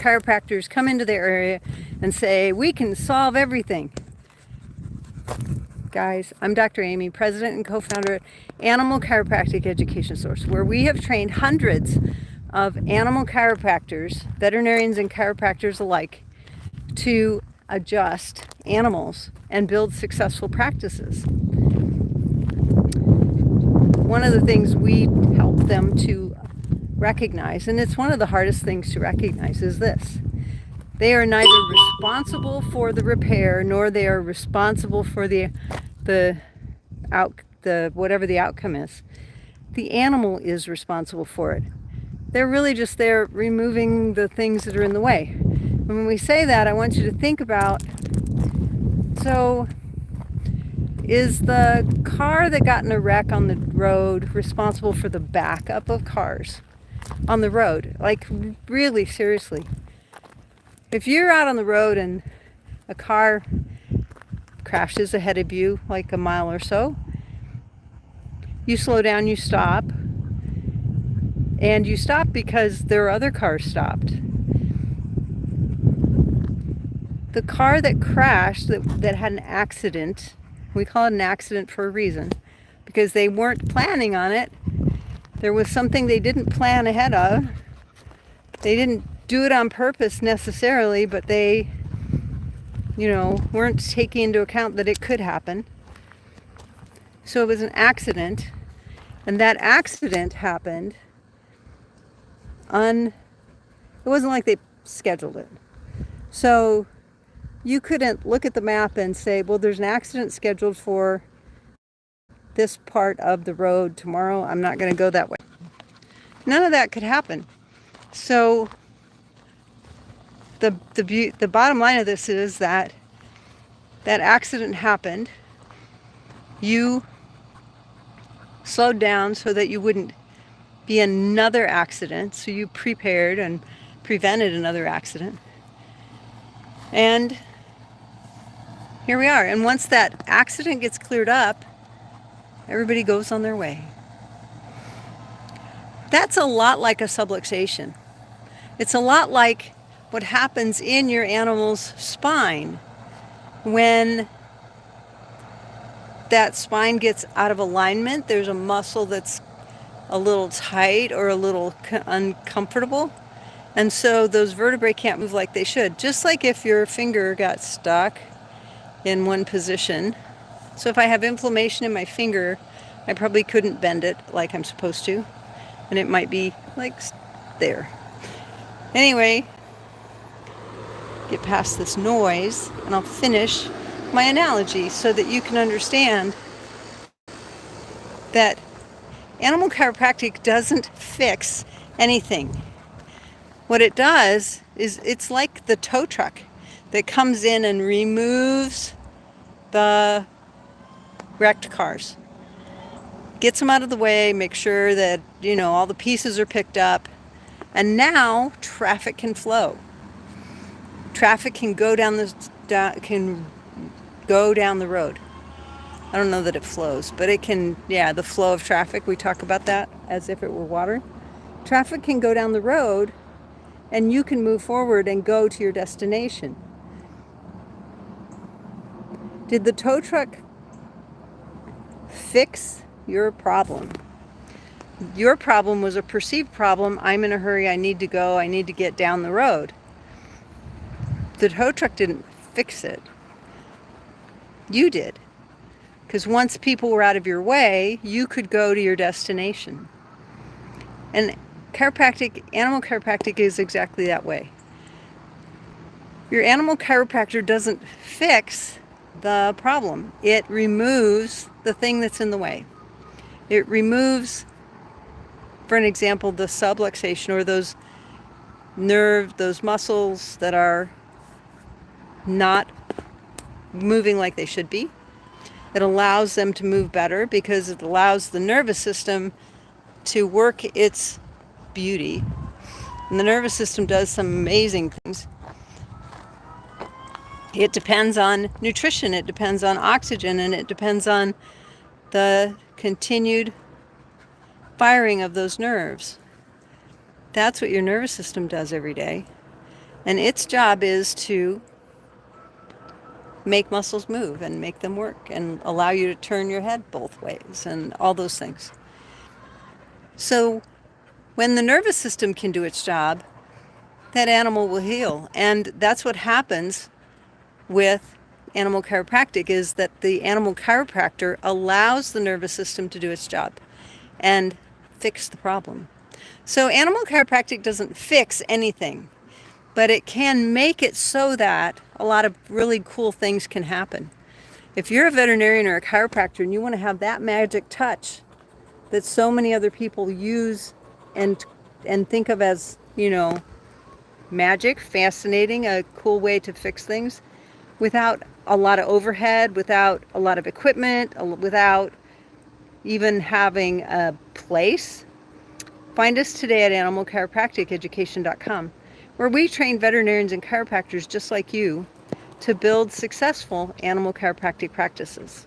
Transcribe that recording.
chiropractors come into their area and say, we can solve everything. Guys, I'm Dr. Amy, president and co-founder of Animal Chiropractic Education Source, where we have trained hundreds of animal chiropractors, veterinarians and chiropractors alike, to adjust animals and build successful practices. One of the things we help them to recognize, and it's one of the hardest things to recognize, is this: they are neither responsible for the repair nor they are responsible for the whatever the outcome is. The animal is responsible for it. They're really just there removing the things that are in the way. And when we say that, I want you to think about, so is the car that got in a wreck on the road responsible for the backup of cars on the road? Like, really, seriously. If you're out on the road and a car crashes ahead of you like a mile or so, you slow down, you stop, and you stop because there are other cars stopped. The car that crashed, that had an accident, we call it an accident for a reason, because they weren't planning on it. There was something they didn't plan ahead of. They didn't do it on purpose necessarily, but they, weren't taking into account that it could happen. So it was an accident, and that accident happened it wasn't like they scheduled it. So you couldn't look at the map and say, well, there's an accident scheduled for this part of the road tomorrow. I'm not going to go that way. None of that could happen. So the bottom line of this is that accident happened. You slowed down so that you wouldn't be another accident. So you prepared and prevented another accident. And here we are. And once that accident gets cleared up, everybody goes on their way. That's a lot like a subluxation. It's a lot like what happens in your animal's spine when that spine gets out of alignment. There's a muscle that's a little tight or a little uncomfortable. And so those vertebrae can't move like they should. Just like if your finger got stuck in one position. So if I have inflammation in my finger, I probably couldn't bend it like I'm supposed to. And it might be like there. Anyway, get past this noise and I'll finish my analogy so that you can understand that animal chiropractic doesn't fix anything. What it does is it's like the tow truck that comes in and removes the wrecked cars. Gets them out of the way, make sure that, all the pieces are picked up, and now traffic can flow. Traffic can go down the road. I don't know that it flows, but it can, the flow of traffic, we talk about that as if it were water. Traffic can go down the road and you can move forward and go to your destination. Did the tow truck fix your problem? Your problem was a perceived problem. I'm in a hurry, I need to go, I need to get down the road. The tow truck didn't fix it. You did. Because once people were out of your way, you could go to your destination. And animal chiropractic is exactly that way. Your animal chiropractor doesn't fix the problem. It removes the thing that's in the way. It removes, for an example, the subluxation, or those muscles that are not moving like they should be. It allows them to move better because it allows the nervous system to work its beauty. And the nervous system does some amazing things. It depends on nutrition, it depends on oxygen, and it depends on the continued firing of those nerves. That's what your nervous system does every day. And its job is to make muscles move and make them work and allow you to turn your head both ways and all those things. So when the nervous system can do its job, that animal will heal. And that's what happens with animal chiropractic, is that the animal chiropractor allows the nervous system to do its job and fix the problem. So animal chiropractic doesn't fix anything, but it can make it so that a lot of really cool things can happen. If you're a veterinarian or a chiropractor and you want to have that magic touch that so many other people use and think of as, magic, fascinating, a cool way to fix things without a lot of overhead, without a lot of equipment, without even having a place, find us today at animalchiropracticeducation.com, where we train veterinarians and chiropractors just like you to build successful animal chiropractic practices.